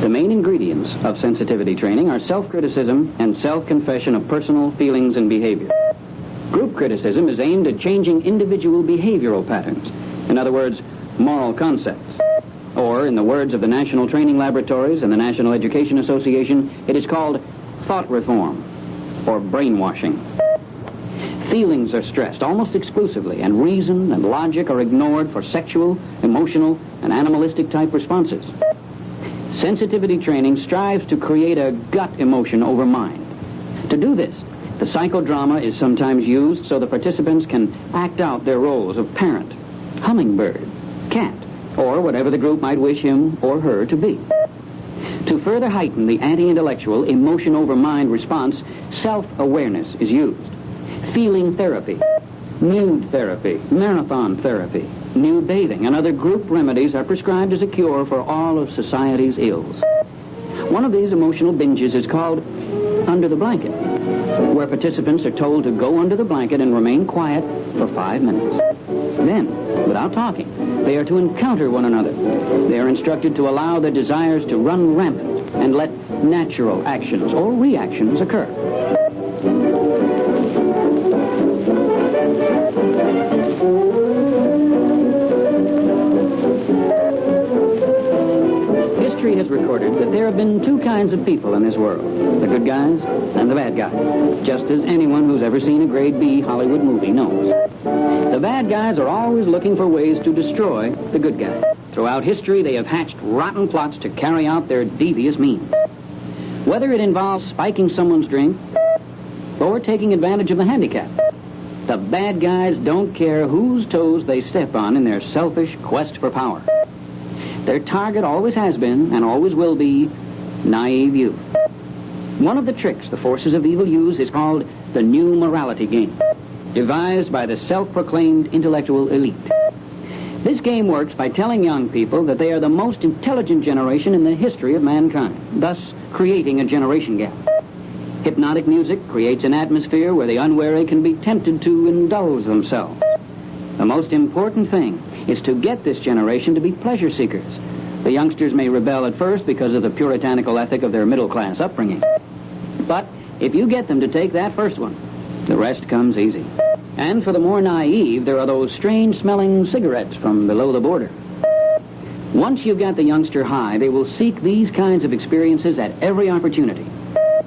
The main ingredients of sensitivity training are self-criticism and self-confession of personal feelings and behavior. Group criticism is aimed at changing individual behavioral patterns. In other words, moral concepts. Or, in the words of the National Training Laboratories and the National Education Association, it is called thought reform, or brainwashing. Feelings are stressed almost exclusively, and reason and logic are ignored for sexual, emotional, and animalistic type responses. Sensitivity training strives to create a gut emotion over mind. To do this, the psychodrama is sometimes used so the participants can act out their roles of parent, hummingbird, cat, or whatever the group might wish him or her to be. To further heighten the anti-intellectual emotion over mind response, self-awareness is used. Feeling therapy, nude therapy, marathon therapy, nude bathing, and other group remedies are prescribed as a cure for all of society's ills. One of these emotional binges is called under the blanket, where participants are told to go under the blanket and remain quiet for 5 minutes. Then, without talking, they are to encounter one another. They are instructed to allow their desires to run rampant and let natural actions or reactions occur. History has recorded that there have been two kinds of people in this world, the good guys and the bad guys, just as anyone who's ever seen a grade B Hollywood movie knows. The bad guys are always looking for ways to destroy the good guys. Throughout history, they have hatched rotten plots to carry out their devious means. Whether it involves spiking someone's drink or taking advantage of the handicapped, the bad guys don't care whose toes they step on in their selfish quest for power. Their target always has been, and always will be, naive youth. One of the tricks the forces of evil use is called the new morality game, devised by the self-proclaimed intellectual elite. This game works by telling young people that they are the most intelligent generation in the history of mankind, thus creating a generation gap. Hypnotic music creates an atmosphere where the unwary can be tempted to indulge themselves. The most important thing is to get this generation to be pleasure seekers. The youngsters may rebel at first because of the puritanical ethic of their middle-class upbringing. But if you get them to take that first one, the rest comes easy. And for the more naive, there are those strange-smelling cigarettes from below the border. Once you've got the youngster high, they will seek these kinds of experiences at every opportunity,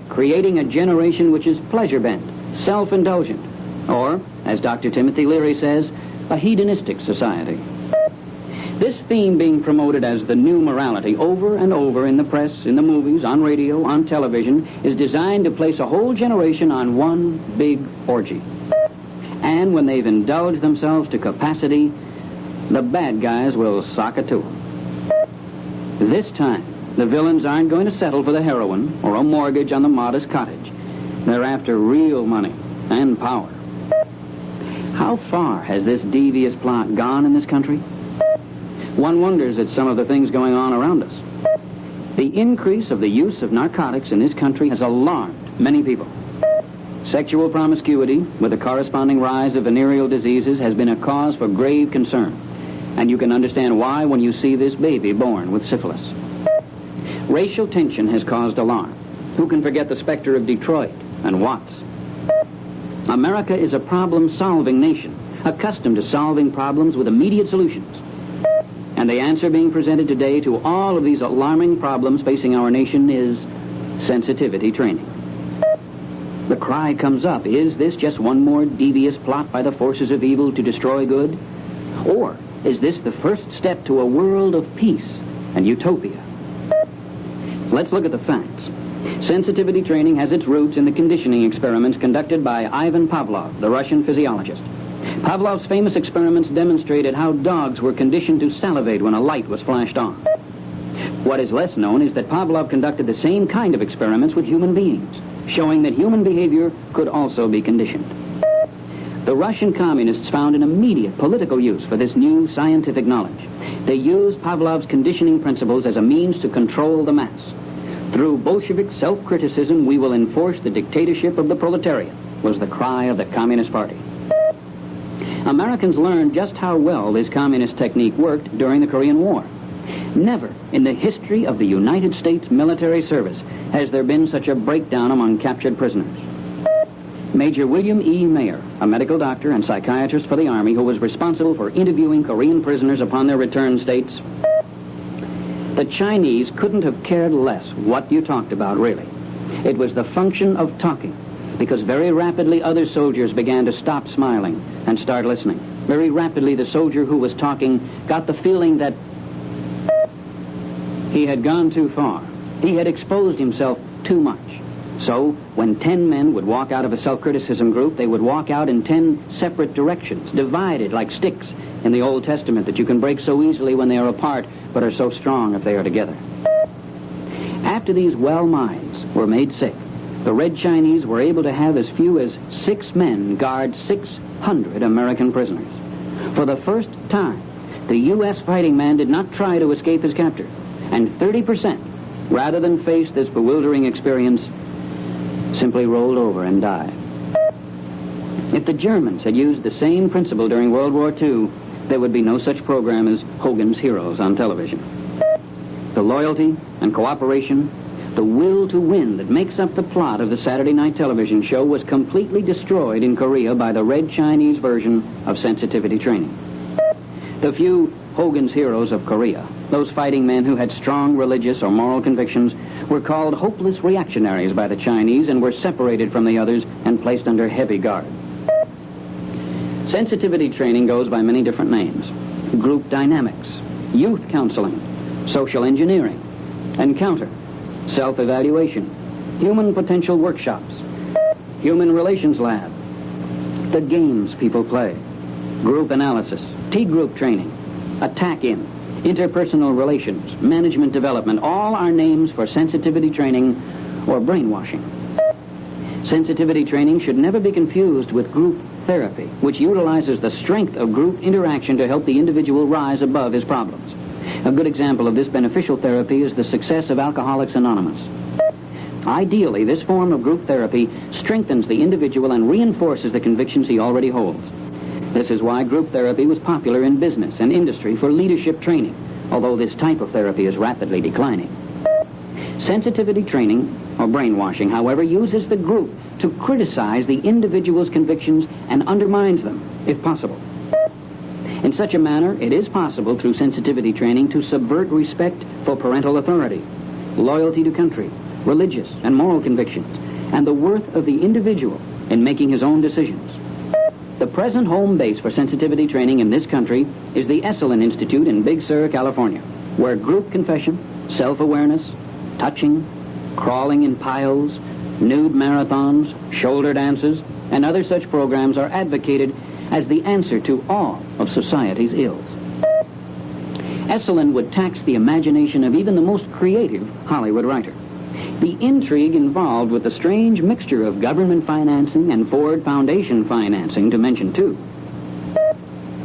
creating a generation which is pleasure-bent, self-indulgent, or, as Dr. Timothy Leary says, a hedonistic society. This theme being promoted as the new morality over and over in the press, in the movies, on radio, on television, is designed to place a whole generation on one big orgy. And when they've indulged themselves to capacity, the bad guys will sock it to them. This time, the villains aren't going to settle for the heroin or a mortgage on the modest cottage. They're after real money and power. How far has this devious plot gone in this country? One wonders at some of the things going on around us. The increase of the use of narcotics in this country has alarmed many people. Sexual promiscuity, with a corresponding rise of venereal diseases, has been a cause for grave concern. And you can understand why when you see this baby born with syphilis. Racial tension has caused alarm. Who can forget the specter of Detroit and Watts? America is a problem-solving nation, accustomed to solving problems with immediate solutions. And the answer being presented today to all of these alarming problems facing our nation is sensitivity training. The cry comes up, is this just one more devious plot by the forces of evil to destroy good? Or is this the first step to a world of peace and utopia? Let's look at the facts. Sensitivity training has its roots in the conditioning experiments conducted by Ivan Pavlov, the Russian physiologist. Pavlov's famous experiments demonstrated how dogs were conditioned to salivate when a light was flashed on. What is less known is that Pavlov conducted the same kind of experiments with human beings, showing that human behavior could also be conditioned. The Russian communists found an immediate political use for this new scientific knowledge. They used Pavlov's conditioning principles as a means to control the mass. Through Bolshevik self-criticism, we will enforce the dictatorship of the proletariat, was the cry of the Communist Party. Americans learned just how well this communist technique worked during the Korean War. Never in the history of the United States military service has there been such a breakdown among captured prisoners. Major William E. Mayer, a medical doctor and psychiatrist for the Army who was responsible for interviewing Korean prisoners upon their return, states, "The Chinese couldn't have cared less what you talked about, really. It was the function of talking, because very rapidly other soldiers began to stop smiling and start listening. Very rapidly the soldier who was talking got the feeling that he had gone too far. He had exposed himself too much. So, when 10 men would walk out of a self-criticism group, they would walk out in 10 separate directions, divided like sticks in the Old Testament that you can break so easily when they are apart, but are so strong if they are together." After these well minds were made sick, the Red Chinese were able to have as few as 6 men guard 600 American prisoners. For the first time, the U.S. fighting man did not try to escape his captor, and 30%, rather than face this bewildering experience, simply rolled over and died. If the Germans had used the same principle during World War II, there would be no such program as Hogan's Heroes on television. The loyalty and cooperation, the will to win that makes up the plot of the Saturday night television show was completely destroyed in Korea by the Red Chinese version of sensitivity training. The few Hogan's Heroes of Korea, those fighting men who had strong religious or moral convictions, were called hopeless reactionaries by the Chinese and were separated from the others and placed under heavy guard. Sensitivity training goes by many different names: group dynamics, youth counseling, social engineering, encounter, self-evaluation, human potential workshops, human relations lab, the games people play, group analysis, T-group training, attack-in, interpersonal relations, management development, all are names for sensitivity training or brainwashing. Sensitivity training should never be confused with group therapy, which utilizes the strength of group interaction to help the individual rise above his problems. A good example of this beneficial therapy is the success of Alcoholics Anonymous. Ideally, this form of group therapy strengthens the individual and reinforces the convictions he already holds. This is why group therapy was popular in business and industry for leadership training, although this type of therapy is rapidly declining. Sensitivity training, or brainwashing, however, uses the group to criticize the individual's convictions and undermines them, if possible. In such a manner, it is possible through sensitivity training to subvert respect for parental authority, loyalty to country, religious and moral convictions, and the worth of the individual in making his own decisions. The present home base for sensitivity training in this country is the Esalen Institute in Big Sur, California, where group confession, self-awareness, touching, crawling in piles, nude marathons, shoulder dances, and other such programs are advocated as the answer to all of society's ills. Esalen would tax the imagination of even the most creative Hollywood writer. The intrigue involved with the strange mixture of government financing and Ford Foundation financing, to mention two,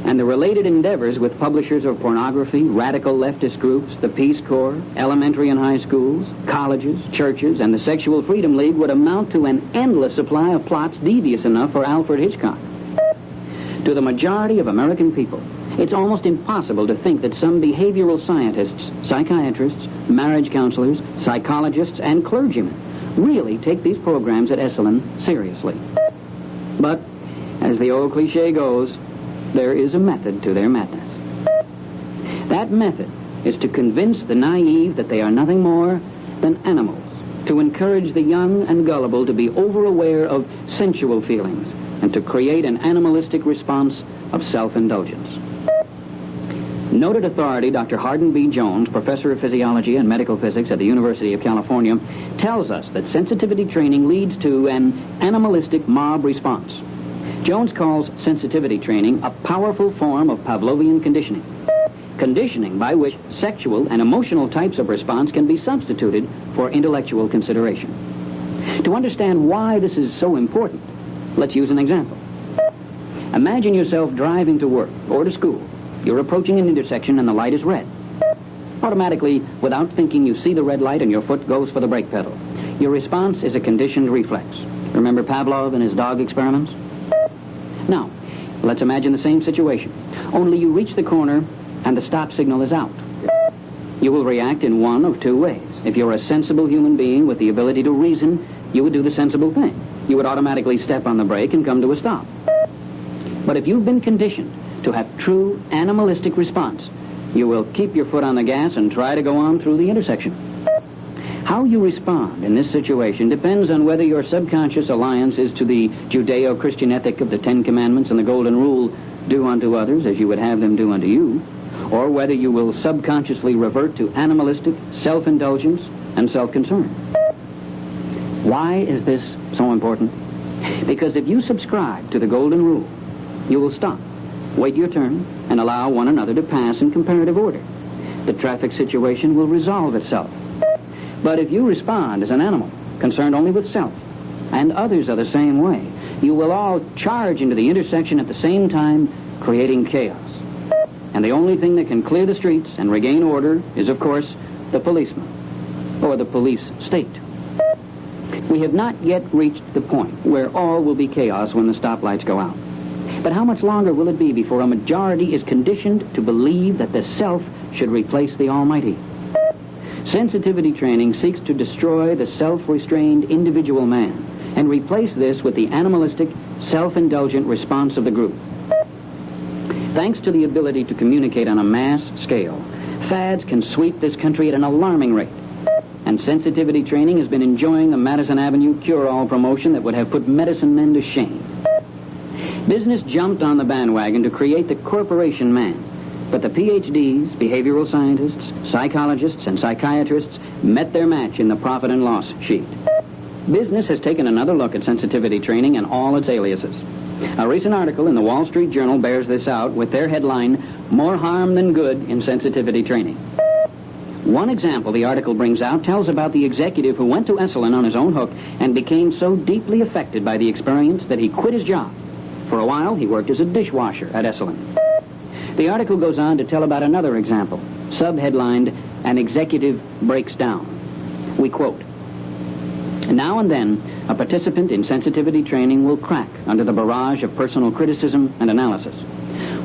and the related endeavors with publishers of pornography, radical leftist groups, the Peace Corps, elementary and high schools, colleges, churches, and the Sexual Freedom League would amount to an endless supply of plots devious enough for Alfred Hitchcock. To the majority of American people, it's almost impossible to think that some behavioral scientists, psychiatrists, marriage counselors, psychologists, and clergymen really take these programs at Esalen seriously. But, as the old cliche goes, there is a method to their madness. That method is to convince the naive that they are nothing more than animals, to encourage the young and gullible to be over-aware of sensual feelings, and to create an animalistic response of self-indulgence. Noted authority Dr. Hardin B. Jones, professor of physiology and medical physics at the University of California, tells us that sensitivity training leads to an animalistic mob response. Jones calls sensitivity training a powerful form of Pavlovian conditioning. Conditioning by which sexual and emotional types of response can be substituted for intellectual consideration. To understand why this is so important, let's use an example. Imagine yourself driving to work or to school. You're approaching an intersection and the light is red. Automatically, without thinking, you see the red light and your foot goes for the brake pedal. Your response is a conditioned reflex. Remember Pavlov and his dog experiments? Now, let's imagine the same situation. Only you reach the corner and the stop signal is out. You will react in one of two ways. If you're a sensible human being with the ability to reason, you would do the sensible thing. You would automatically step on the brake and come to a stop. But if you've been conditioned to have true animalistic response, you will keep your foot on the gas and try to go on through the intersection. How you respond in this situation depends on whether your subconscious alliance is to the Judeo-Christian ethic of the Ten Commandments and the Golden Rule, do unto others as you would have them do unto you, or whether you will subconsciously revert to animalistic self-indulgence and self-concern. Why is this so important? Because if you subscribe to the Golden Rule, you will stop, wait your turn, and allow one another to pass in comparative order. The traffic situation will resolve itself. But if you respond as an animal, concerned only with self, and others are the same way, you will all charge into the intersection at the same time, creating chaos. And the only thing that can clear the streets and regain order is, of course, the policeman, or the police state. We have not yet reached the point where all will be chaos when the stoplights go out. But how much longer will it be before a majority is conditioned to believe that the self should replace the almighty? Sensitivity training seeks to destroy the self-restrained individual man and replace this with the animalistic, self-indulgent response of the group. Thanks to the ability to communicate on a mass scale, fads can sweep this country at an alarming rate. And sensitivity training has been enjoying the Madison Avenue cure-all promotion that would have put medicine men to shame. Business jumped on the bandwagon to create the corporation man. But the PhDs, behavioral scientists, psychologists, and psychiatrists met their match in the profit and loss sheet. Business has taken another look at sensitivity training and all its aliases. A recent article in the Wall Street Journal bears this out with their headline, "More Harm Than Good in Sensitivity Training." One example the article brings out tells about the executive who went to Esalen on his own hook and became so deeply affected by the experience that he quit his job. For a while, he worked as a dishwasher at Esalen. The article goes on to tell about another example, subheadlined, "An Executive Breaks Down." We quote, "Now and then, a participant in sensitivity training will crack under the barrage of personal criticism and analysis.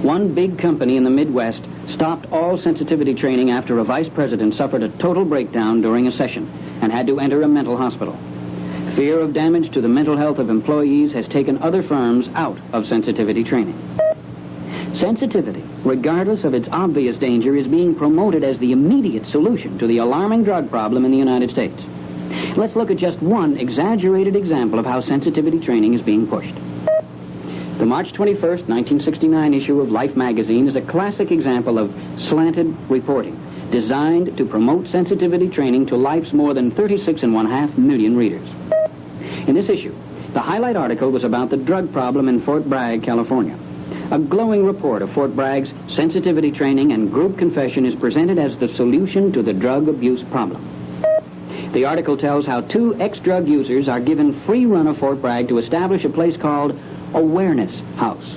One big company in the Midwest stopped all sensitivity training after a vice president suffered a total breakdown during a session and had to enter a mental hospital. Fear of damage to the mental health of employees has taken other firms out of sensitivity training. Sensitivity, regardless of its obvious danger, is being promoted as the immediate solution to the alarming drug problem in the United States. Let's look at just one exaggerated example of how sensitivity training is being pushed. The March 21st, 1969 issue of Life magazine is a classic example of slanted reporting, designed to promote sensitivity training to Life's more than 36.5 million readers. In this issue, the highlight article was about the drug problem in Fort Bragg, California. A glowing report of Fort Bragg's sensitivity training and group confession is presented as the solution to the drug abuse problem. The article tells how 2 ex-drug users are given free run of Fort Bragg to establish a place called Awareness House.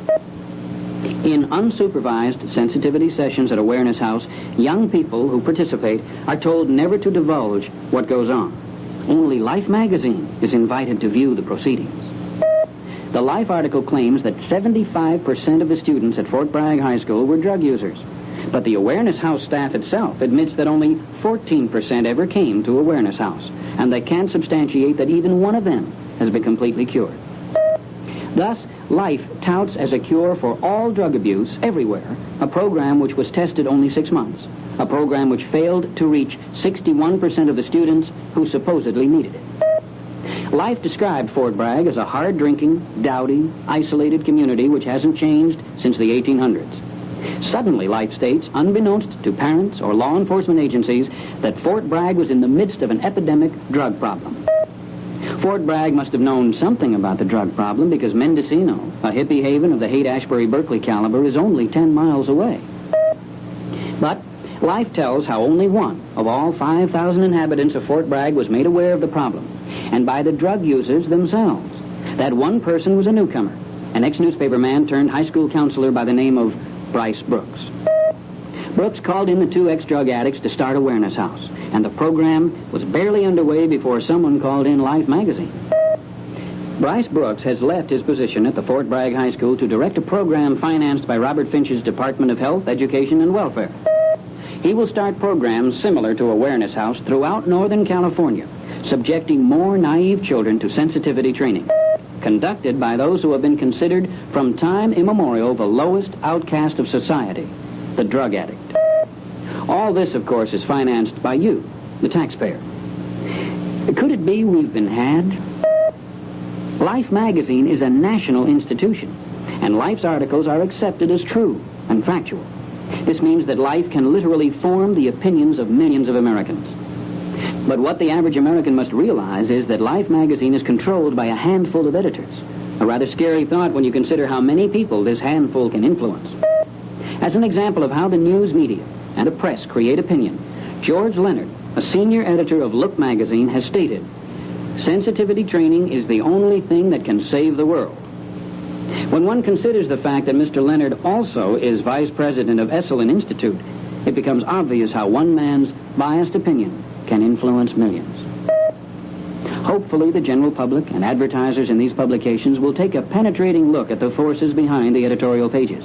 In unsupervised sensitivity sessions at Awareness House, young people who participate are told never to divulge what goes on. Only Life magazine is invited to view the proceedings. The Life article claims that 75% of the students at Fort Bragg High School were drug users. But the Awareness House staff itself admits that only 14% ever came to Awareness House, and they can't substantiate that even one of them has been completely cured. Thus, Life touts as a cure for all drug abuse everywhere a program which was tested only 6 months, a program which failed to reach 61% of the students who supposedly needed it. Life described Fort Bragg as a hard-drinking, dowdy, isolated community which hasn't changed since the 1800s. Suddenly, Life states, unbeknownst to parents or law enforcement agencies, that Fort Bragg was in the midst of an epidemic drug problem. Fort Bragg must have known something about the drug problem because Mendocino, a hippie haven of the Haight-Ashbury-Berkeley caliber, is only 10 miles away. But Life tells how only one of all 5,000 inhabitants of Fort Bragg was made aware of the problem, and by the drug users themselves. That one person was a newcomer, an ex-newspaper man turned high school counselor by the name of Bryce Brooks. Brooks called in the 2 ex-drug addicts to start Awareness House, and the program was barely underway before someone called in Life magazine. Bryce Brooks has left his position at the Fort Bragg High School to direct a program financed by Robert Finch's Department of Health, Education, and Welfare. He will start programs similar to Awareness House throughout Northern California, subjecting more naive children to sensitivity training, conducted by those who have been considered from time immemorial the lowest outcast of society, the drug addict. All this, of course, is financed by you, the taxpayer. Could it be we've been had? Life magazine is a national institution, and Life's articles are accepted as true and factual. This means that Life can literally form the opinions of millions of Americans. But what the average American must realize is that Life magazine is controlled by a handful of editors. A rather scary thought when you consider how many people this handful can influence. As an example of how the news media and the press create opinion, George Leonard, a senior editor of Look magazine, has stated, "Sensitivity training is the only thing that can save the world." When one considers the fact that Mr. Leonard also is vice president of Esalen Institute, it becomes obvious how one man's biased opinion can influence millions. Hopefully, the general public and advertisers in these publications will take a penetrating look at the forces behind the editorial pages.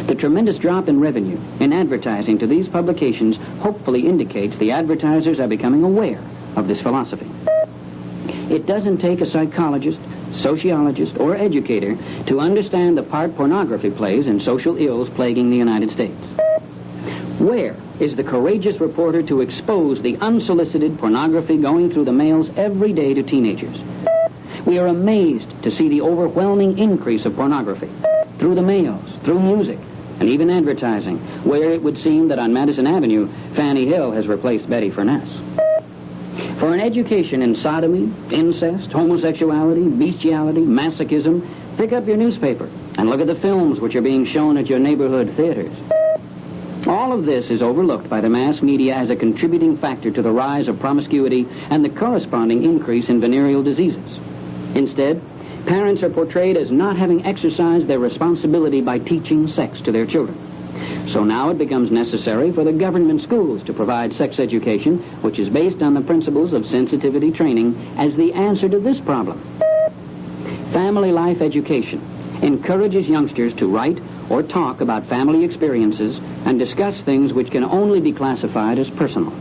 The tremendous drop in revenue in advertising to these publications hopefully indicates the advertisers are becoming aware of this philosophy. It doesn't take a psychologist, sociologist, or educator to understand the part pornography plays in social ills plaguing the United States. Where is the courageous reporter to expose the unsolicited pornography going through the mails every day to teenagers? We are amazed to see the overwhelming increase of pornography through the mails, through music, and even advertising, where it would seem that on Madison Avenue, Fannie Hill has replaced Betty Furness. For an education in sodomy, incest, homosexuality, bestiality, masochism, pick up your newspaper and look at the films which are being shown at your neighborhood theaters. All of this is overlooked by the mass media as a contributing factor to the rise of promiscuity and the corresponding increase in venereal diseases. Instead, parents are portrayed as not having exercised their responsibility by teaching sex to their children. So now it becomes necessary for the government schools to provide sex education, which is based on the principles of sensitivity training, as the answer to this problem. Family life education encourages youngsters to write or talk about family experiences and discuss things which can only be classified as personal.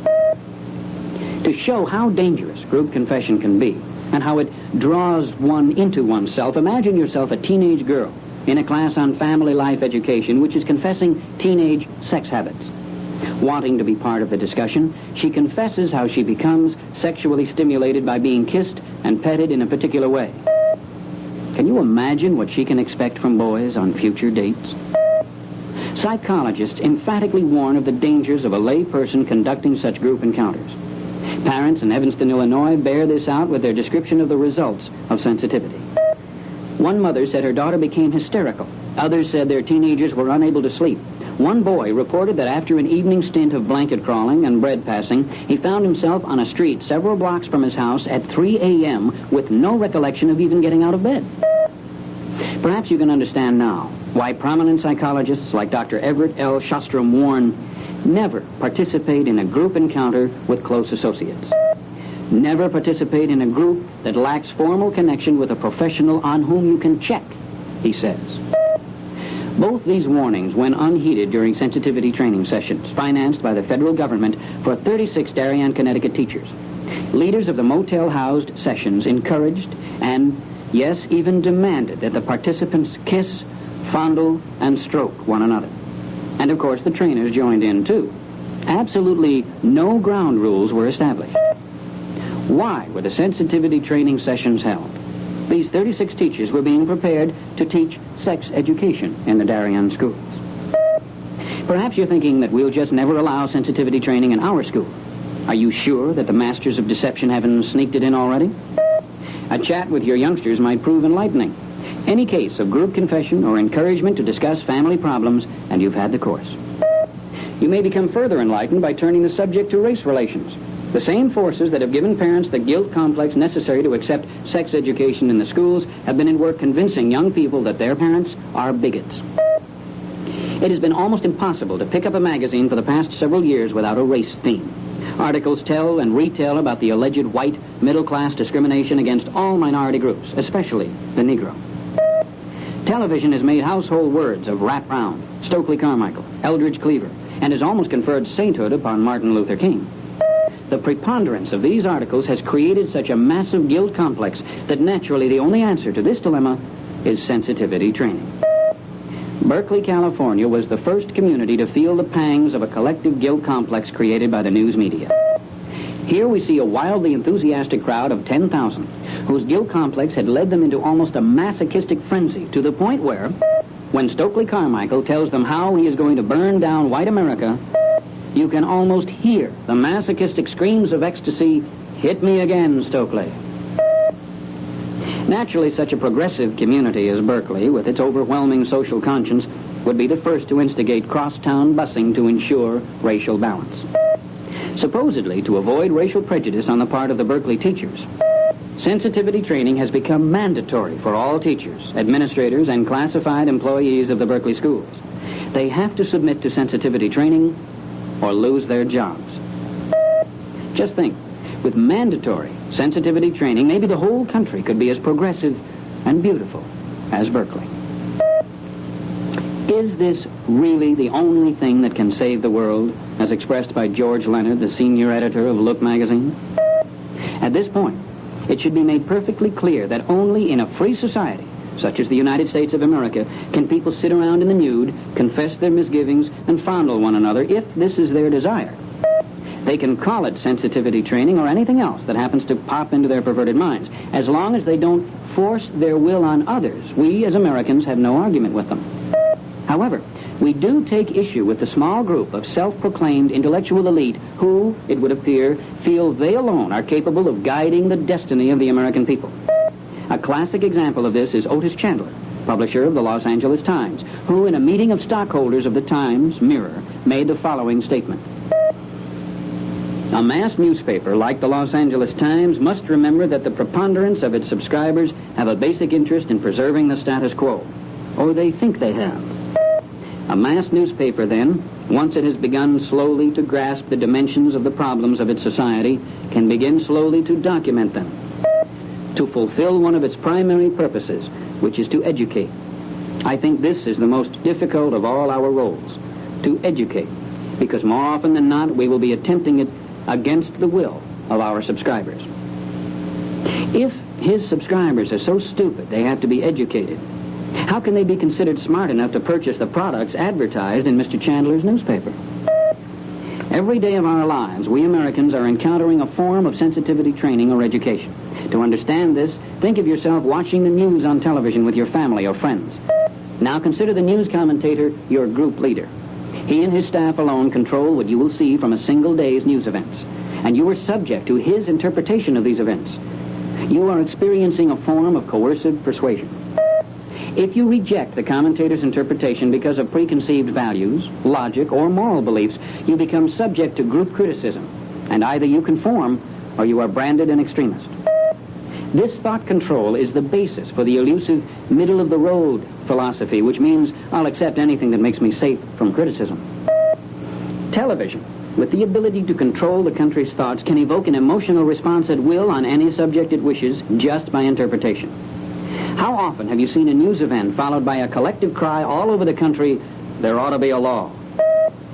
To show how dangerous group confession can be and how it draws one into oneself, imagine yourself a teenage girl in a class on family life education which is confessing teenage sex habits. Wanting to be part of the discussion, she confesses how she becomes sexually stimulated by being kissed and petted in a particular way. Can you imagine what she can expect from boys on future dates? Psychologists emphatically warn of the dangers of a lay person conducting such group encounters. Parents in Evanston, Illinois, bear this out with their description of the results of sensitivity. One mother said her daughter became hysterical. Others said their teenagers were unable to sleep. One boy reported that after an evening stint of blanket crawling and bread passing, he found himself on a street several blocks from his house at 3 a.m. with no recollection of even getting out of bed. Perhaps you can understand now why prominent psychologists like Dr. Everett L. Shostrom warn, never participate in a group encounter with close associates. Never participate in a group that lacks formal connection with a professional on whom you can check, he says. Both these warnings went unheeded during sensitivity training sessions financed by the federal government for 36 Darien, Connecticut teachers. Leaders of the motel-housed sessions encouraged and, yes, even demanded that the participants kiss, fondle, and stroke one another. And, of course, the trainers joined in, too. Absolutely no ground rules were established. Why were the sensitivity training sessions held? These 36 teachers were being prepared to teach sex education in the Darien schools. Perhaps you're thinking that we'll just never allow sensitivity training in our school. Are you sure that the masters of deception haven't sneaked it in already? A chat with your youngsters might prove enlightening. Any case of group confession or encouragement to discuss family problems, and you've had the course. You may become further enlightened by turning the subject to race relations. The same forces that have given parents the guilt complex necessary to accept sex education in the schools have been at work convincing young people that their parents are bigots. It has been almost impossible to pick up a magazine for the past several years without a race theme. Articles tell and retell about the alleged white middle-class discrimination against all minority groups, especially the Negro. Television has made household words of Rat Brown, Stokely Carmichael, Eldridge Cleaver, and has almost conferred sainthood upon Martin Luther King. The preponderance of these articles has created such a massive guilt complex that naturally the only answer to this dilemma is sensitivity training. Berkeley, California was the first community to feel the pangs of a collective guilt complex created by the news media. Here we see a wildly enthusiastic crowd of 10,000 whose guilt complex had led them into almost a masochistic frenzy to the point where, when Stokely Carmichael tells them how he is going to burn down white America, you can almost hear the masochistic screams of ecstasy, "Hit me again, Stokely." Naturally, such a progressive community as Berkeley, with its overwhelming social conscience, would be the first to instigate cross-town busing to ensure racial balance. Supposedly, to avoid racial prejudice on the part of the Berkeley teachers, sensitivity training has become mandatory for all teachers, administrators, and classified employees of the Berkeley schools. They have to submit to sensitivity training or lose their jobs. Just think, with mandatory sensitivity training, maybe the whole country could be as progressive and beautiful as Berkeley. Is this really the only thing that can save the world, as expressed by George Leonard, the senior editor of Look magazine? At this point, it should be made perfectly clear that only in a free society, such as the United States of America, can people sit around in the nude, confess their misgivings, and fondle one another if this is their desire. They can call it sensitivity training or anything else that happens to pop into their perverted minds. As long as they don't force their will on others, we as Americans have no argument with them. However, we do take issue with the small group of self-proclaimed intellectual elite who, it would appear, feel they alone are capable of guiding the destiny of the American people. A classic example of this is Otis Chandler, publisher of the Los Angeles Times, who in a meeting of stockholders of the Times Mirror made the following statement. A mass newspaper like the Los Angeles Times must remember that the preponderance of its subscribers have a basic interest in preserving the status quo, or they think they have. A mass newspaper, then, once it has begun slowly to grasp the dimensions of the problems of its society, can begin slowly to document them, to fulfill one of its primary purposes, which is to educate. I think this is the most difficult of all our roles, to educate, because more often than not, we will be attempting it against the will of our subscribers. If his subscribers are so stupid they have to be educated, how can they be considered smart enough to purchase the products advertised in Mr. Chandler's newspaper? Every day of our lives, we Americans are encountering a form of sensitivity training or education. To understand this, think of yourself watching the news on television with your family or friends. Now consider the news commentator your group leader. He and his staff alone control what you will see from a single day's news events, and you are subject to his interpretation of these events. You are experiencing a form of coercive persuasion. If you reject the commentator's interpretation because of preconceived values, logic, or moral beliefs, you become subject to group criticism, and either you conform or you are branded an extremist. This thought control is the basis for the elusive middle-of-the-road philosophy, which means I'll accept anything that makes me safe from criticism. Television, with the ability to control the country's thoughts, can evoke an emotional response at will on any subject it wishes just by interpretation. How often have you seen a news event followed by a collective cry all over the country, "There ought to be a law"?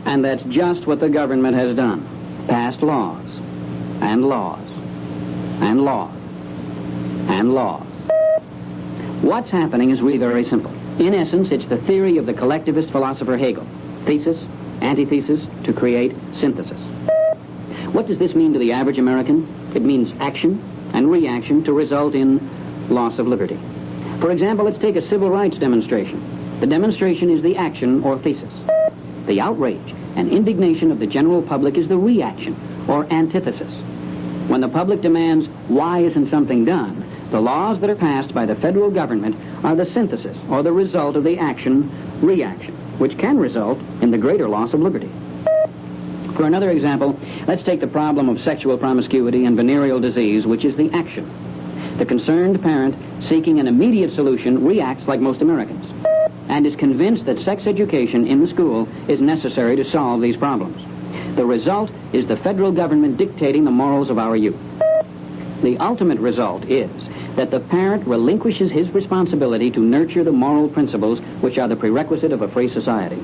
And that's just what the government has done. Passed laws, and laws, and laws, and laws. What's happening is really very simple. In essence, it's the theory of the collectivist philosopher Hegel. Thesis, antithesis, to create synthesis. What does this mean to the average American? It means action and reaction to result in loss of liberty. For example, let's take a civil rights demonstration. The demonstration is the action or thesis. The outrage and indignation of the general public is the reaction or antithesis. When the public demands, "Why isn't something done?" the laws that are passed by the federal government are the synthesis or the result of the action-reaction, which can result in the greater loss of liberty. For another example, let's take the problem of sexual promiscuity and venereal disease, which is the action. The concerned parent seeking an immediate solution reacts like most Americans and is convinced that sex education in the school is necessary to solve these problems. The result is the federal government dictating the morals of our youth. The ultimate result is that the parent relinquishes his responsibility to nurture the moral principles which are the prerequisite of a free society.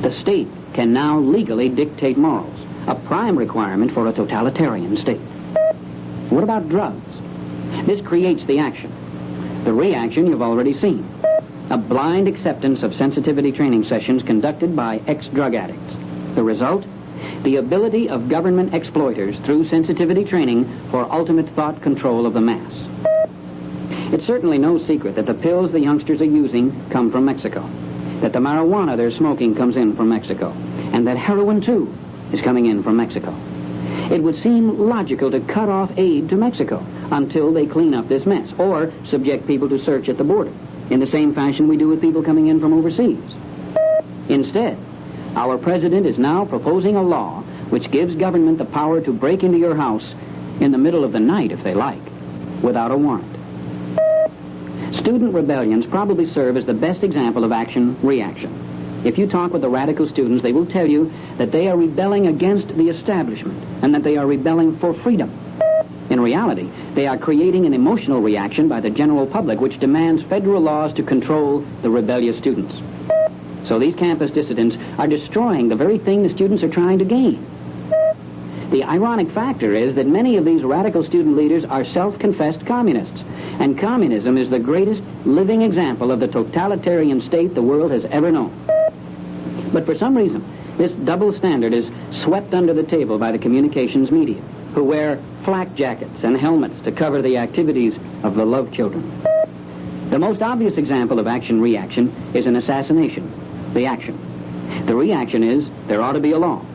The state can now legally dictate morals, a prime requirement for a totalitarian state. What about drugs? This creates the action. The reaction you've already seen. A blind acceptance of sensitivity training sessions conducted by ex-drug addicts. The result? The ability of government exploiters through sensitivity training for ultimate thought control of the mass. It's certainly no secret that the pills the youngsters are using come from Mexico, that the marijuana they're smoking comes in from Mexico, and that heroin, too, is coming in from Mexico. It would seem logical to cut off aid to Mexico until they clean up this mess, or subject people to search at the border, in the same fashion we do with people coming in from overseas. Instead, our president is now proposing a law which gives government the power to break into your house in the middle of the night, if they like, without a warrant. Student rebellions probably serve as the best example of action-reaction. If you talk with the radical students, they will tell you that they are rebelling against the establishment and that they are rebelling for freedom. In reality, they are creating an emotional reaction by the general public which demands federal laws to control the rebellious students. So these campus dissidents are destroying the very thing the students are trying to gain. The ironic factor is that many of these radical student leaders are self-confessed communists, and communism is the greatest living example of the totalitarian state the world has ever known. But for some reason, this double standard is swept under the table by the communications media, who wear flak jackets and helmets to cover the activities of the love children. The most obvious example of action-reaction is an assassination, the action. The reaction is there ought to be a law.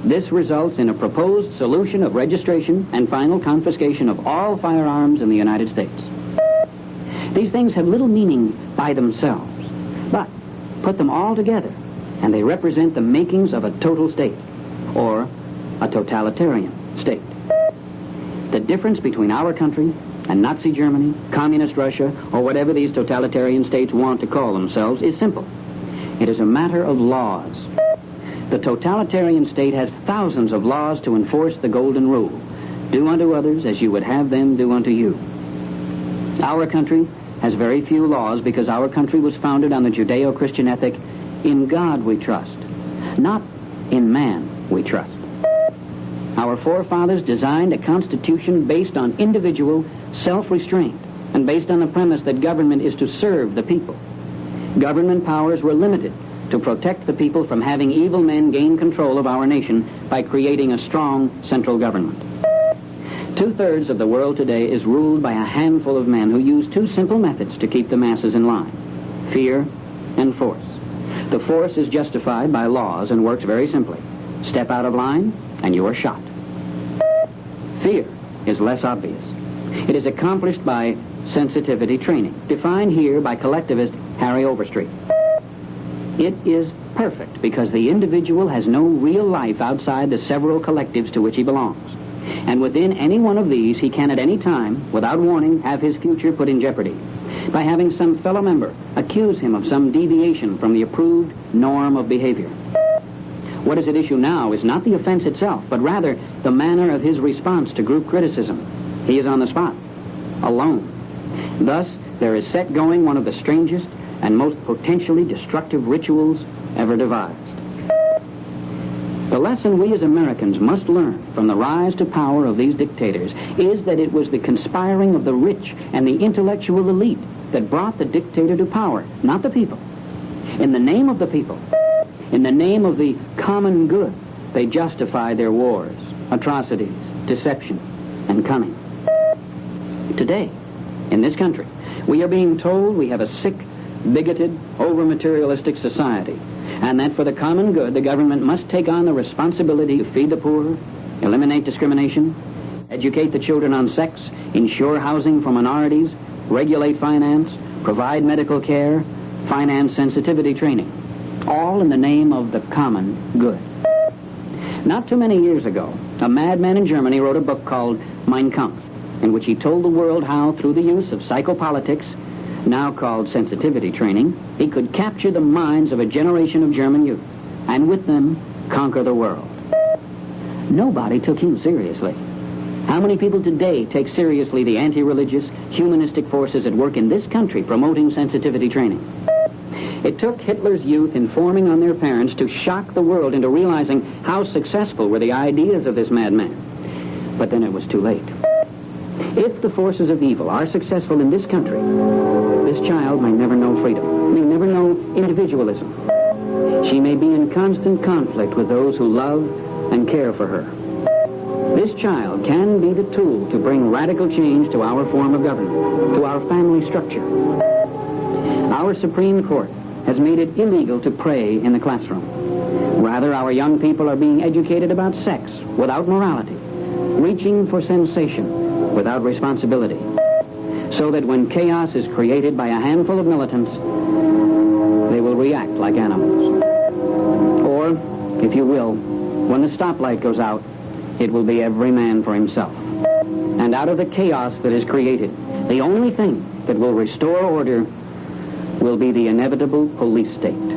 This results in a proposed solution of registration and final confiscation of all firearms in the United States. These things have little meaning by themselves, but put them all together, and they represent the makings of a total state, or a totalitarian state. The difference between our country and Nazi Germany, Communist Russia, or whatever these totalitarian states want to call themselves is simple. It is a matter of laws. The totalitarian state has thousands of laws to enforce the golden rule. Do unto others as you would have them do unto you. Our country has very few laws because our country was founded on the Judeo-Christian ethic, in God we trust, not in man we trust. Our forefathers designed a constitution based on individual self-restraint and based on the premise that government is to serve the people. Government powers were limited to protect the people from having evil men gain control of our nation by creating a strong central government. 2/3 of the world today is ruled by a handful of men who use two simple methods to keep the masses in line: fear and force. The force is justified by laws and works very simply. Step out of line and you are shot. Fear is less obvious. It is accomplished by sensitivity training, defined here by collectivist Harry Overstreet. It is perfect because the individual has no real life outside the several collectives to which he belongs. And within any one of these, he can at any time, without warning, have his future put in jeopardy by having some fellow member accuse him of some deviation from the approved norm of behavior. What is at issue now is not the offense itself, but rather the manner of his response to group criticism. He is on the spot, alone. Thus, there is set going one of the strangest and most potentially destructive rituals ever devised. The lesson we as Americans must learn from the rise to power of these dictators is that it was the conspiring of the rich and the intellectual elite that brought the dictator to power, not the people. In the name of the people, in the name of the common good, they justify their wars, atrocities, deception, and cunning. Today, in this country, we are being told we have a sick, bigoted, over-materialistic society, and that for the common good, the government must take on the responsibility to feed the poor, eliminate discrimination, educate the children on sex, ensure housing for minorities, regulate finance, provide medical care, finance sensitivity training, all in the name of the common good. Not too many years ago, a madman in Germany wrote a book called Mein Kampf, in which he told the world how, through the use of psychopolitics, now called sensitivity training, he could capture the minds of a generation of German youth, and with them, conquer the world. Nobody took him seriously. How many people today take seriously the anti-religious, humanistic forces at work in this country promoting sensitivity training? It took Hitler's youth informing on their parents to shock the world into realizing how successful were the ideas of this madman. But then it was too late. If the forces of evil are successful in this country, this child may never know freedom, may never know individualism. She may be in constant conflict with those who love and care for her. This child can be the tool to bring radical change to our form of government, to our family structure. Our Supreme Court has made it illegal to pray in the classroom. Rather, our young people are being educated about sex without morality, reaching for sensation without responsibility, so that when chaos is created by a handful of militants, they will react like animals. Or, if you will, when the stoplight goes out, it will be every man for himself. And out of the chaos that is created, the only thing that will restore order will be the inevitable police state.